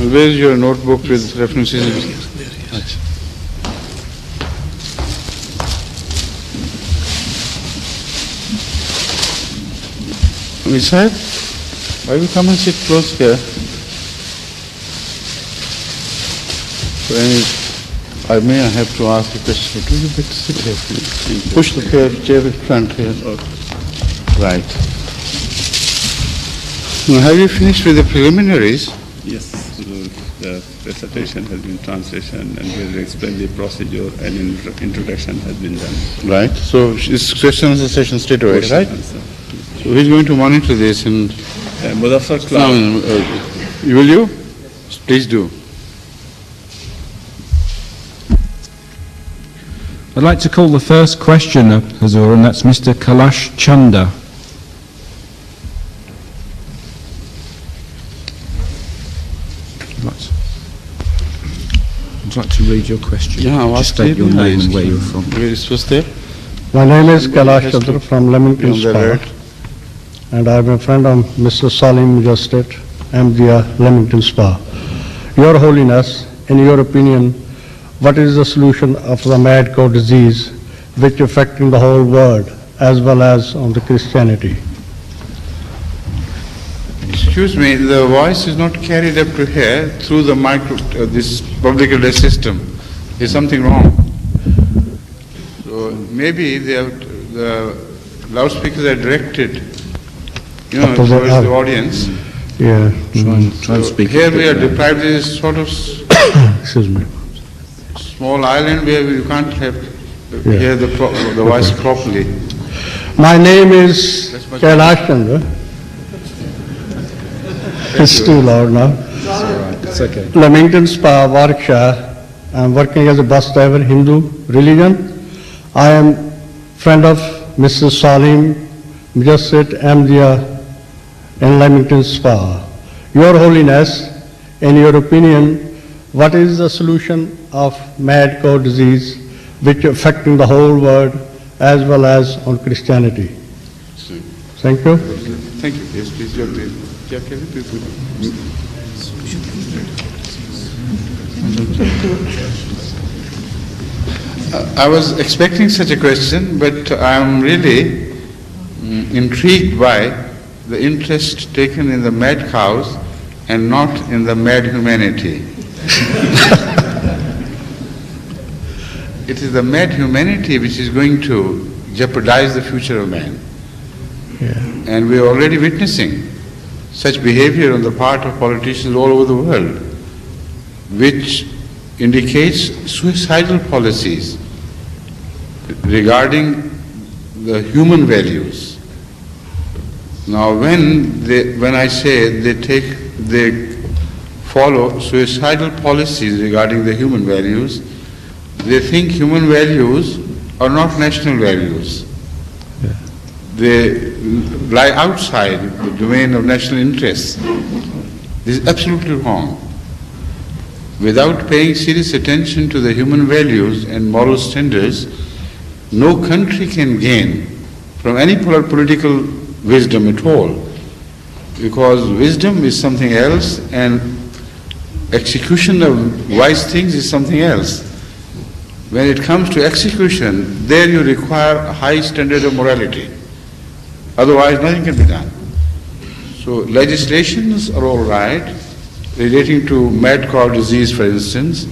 Where is your notebook with references? Sahib, why you come and sit close here? I may have to ask a question. Do you better sit here, please? Push the chair in front here. Right. Now, have you finished with the preliminaries? Yes, the presentation has been translation and we'll explain the procedure and introduction has been done. Right. So it's question answer session straight away, right? Answer. So who's going to monitor this? And Mudaffar Clark. Will you? Please do. I'd like to call the first questioner, Hazur, and that's Mr. Kailash Chanda. I'd like to read your question. Yeah, just state your name and where you're from. Where is first there? My name is Kailash Chanda from Leamington On the Spa, right. and I'm a friend of Mr. Salim Mirza Ahmed, Leamington Spa. Your Holiness, in your opinion, what is the solution of the mad cow disease which affecting the whole world as well as on the Christianity? Excuse me, the voice is not carried up to here through the this public address system. Is something wrong? So maybe the loudspeakers are directed, towards the audience. Yeah. Try and speak. Here we are deprived of this sort of Excuse me. small island where you can't hear the voice properly. My name is Kailash Chandra. It's too loud now. It's okay. Leamington Spa, Warwickshire. I'm working as a bus driver, Hindu religion. I am friend of Mr. Salim Mirza Ahmed in Leamington Spa. Your Holiness, in your opinion, what is the solution of mad cow disease which affecting the whole world as well as on Christianity? Thank you. Thank you. Yes, please. I was expecting such a question, but I'm really intrigued by the interest taken in the mad cows and not in the mad humanity. It is the mad humanity which is going to jeopardize the future of man. Yeah. And we are already witnessing such behavior on the part of politicians all over the world, which indicates suicidal policies regarding the human values. Now, when I say they follow suicidal policies regarding the human values, they think human values are not national values. Yeah. They lie outside the domain of national interests. This is absolutely wrong. Without paying serious attention to the human values and moral standards, no country can gain from any political wisdom at all, because wisdom is something else and execution of wise things is something else. When it comes to execution, there you require a high standard of morality. Otherwise, nothing can be done. So legislations are all right, relating to mad cow disease, for instance.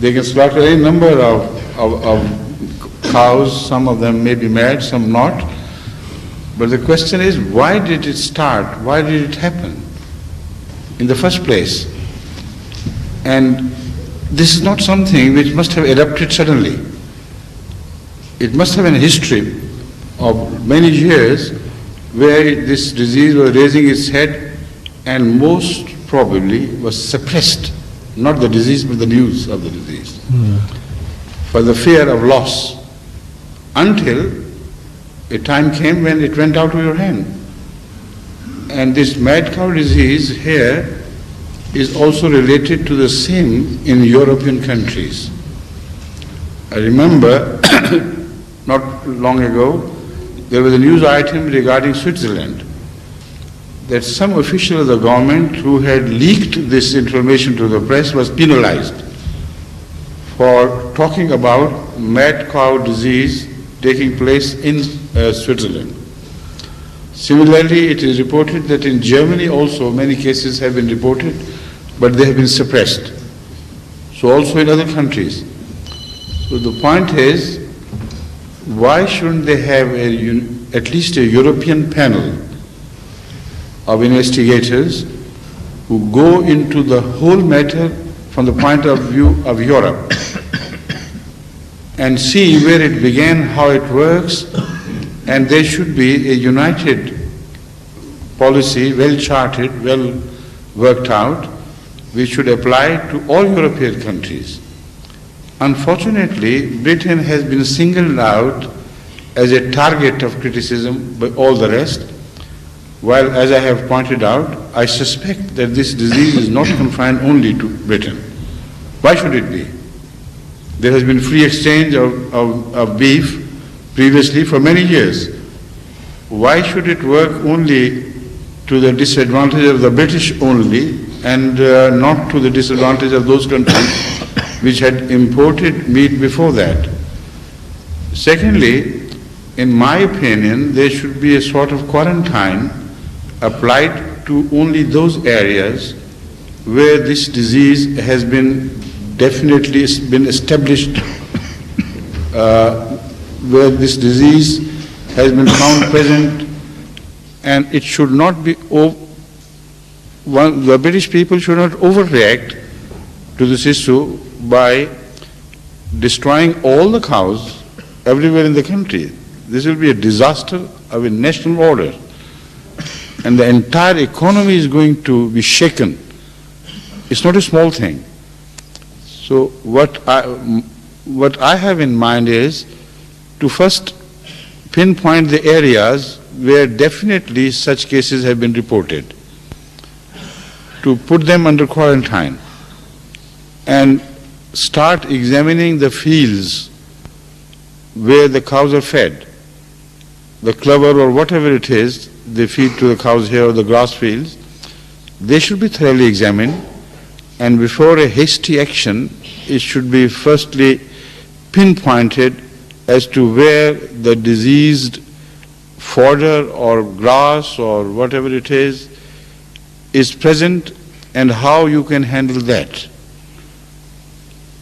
They can slaughter any number of cows, some of them may be mad, some not. But the question is, why did it start? Why did it happen in the first place? And this is not something which must have erupted suddenly. It must have a history of many years where this disease was raising its head and most probably was suppressed, not the disease but the news of the disease, for the fear of loss, until a time came when it went out of your hand. And this mad cow disease here is also related to the same in European countries. I remember not long ago there was a news item regarding Switzerland, that some official of the government who had leaked this information to the press was penalized for talking about mad cow disease taking place in Switzerland. Similarly, it is reported that in Germany also many cases have been reported, but they have been suppressed. So also in other countries. So the point is, why shouldn't they have at least a European panel of investigators who go into the whole matter from the point of view of Europe and see where it began, how it works, and there should be a united policy, well charted, well worked out, which should apply to all European countries. Unfortunately, Britain has been singled out as a target of criticism by all the rest, while, as I have pointed out, I suspect that this disease is not confined only to Britain. Why should it be? There has been free exchange of beef previously for many years. Why should it work only to the disadvantage of the British only and not to the disadvantage of those countries which had imported meat before that? Secondly, in my opinion, there should be a sort of quarantine applied to only those areas where this disease has been definitely been established, where this disease has been found present, and it should not be, the British people should not overreact to this issue by destroying all the cows everywhere in the country. This will be a disaster of a national order, and the entire economy is going to be shaken. It's not a small thing. So what I have in mind is to first pinpoint the areas where definitely such cases have been reported, to put them under quarantine and start examining the fields where the cows are fed, the clover or whatever it is they feed to the cows here, or the grass fields. They should be thoroughly examined, and before a hasty action, it should be firstly pinpointed as to where the diseased fodder or grass or whatever it is present and how you can handle that.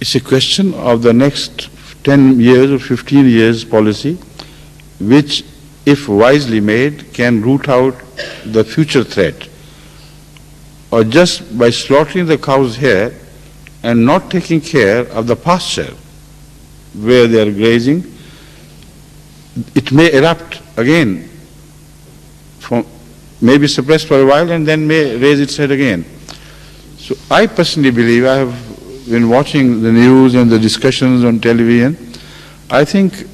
It's a question of the next 10 years or 15 years policy, which, if wisely made, can root out the future threat. Or just by slaughtering the cows here and not taking care of the pasture where they are grazing, it may erupt again, may be suppressed for a while and then may raise its head again. So I personally believe, I have been watching the news and the discussions on television, I think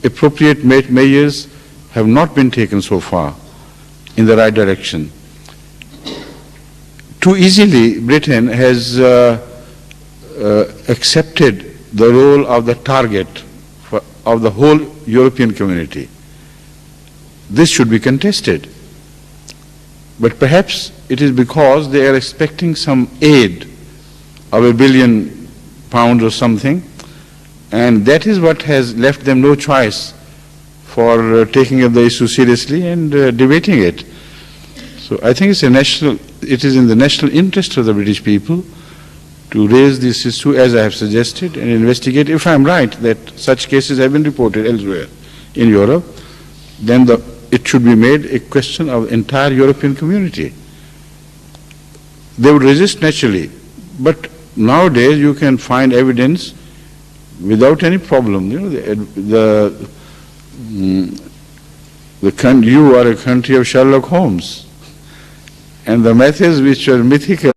appropriate measures have not been taken so far in the right direction. Too easily, Britain has accepted the role of the target of the whole European community. This should be contested. But perhaps it is because they are expecting some aid of £1 billion or something, and that is what has left them no choice for taking up the issue seriously and debating it. So I think it is in the national interest of the British people to raise this issue, as I have suggested, and investigate. If I am right that such cases have been reported elsewhere in Europe, then it should be made a question of entire European community. They would resist naturally, but nowadays you can find evidence without any problem. You know, you are a country of Sherlock Holmes, and the methods which are mythical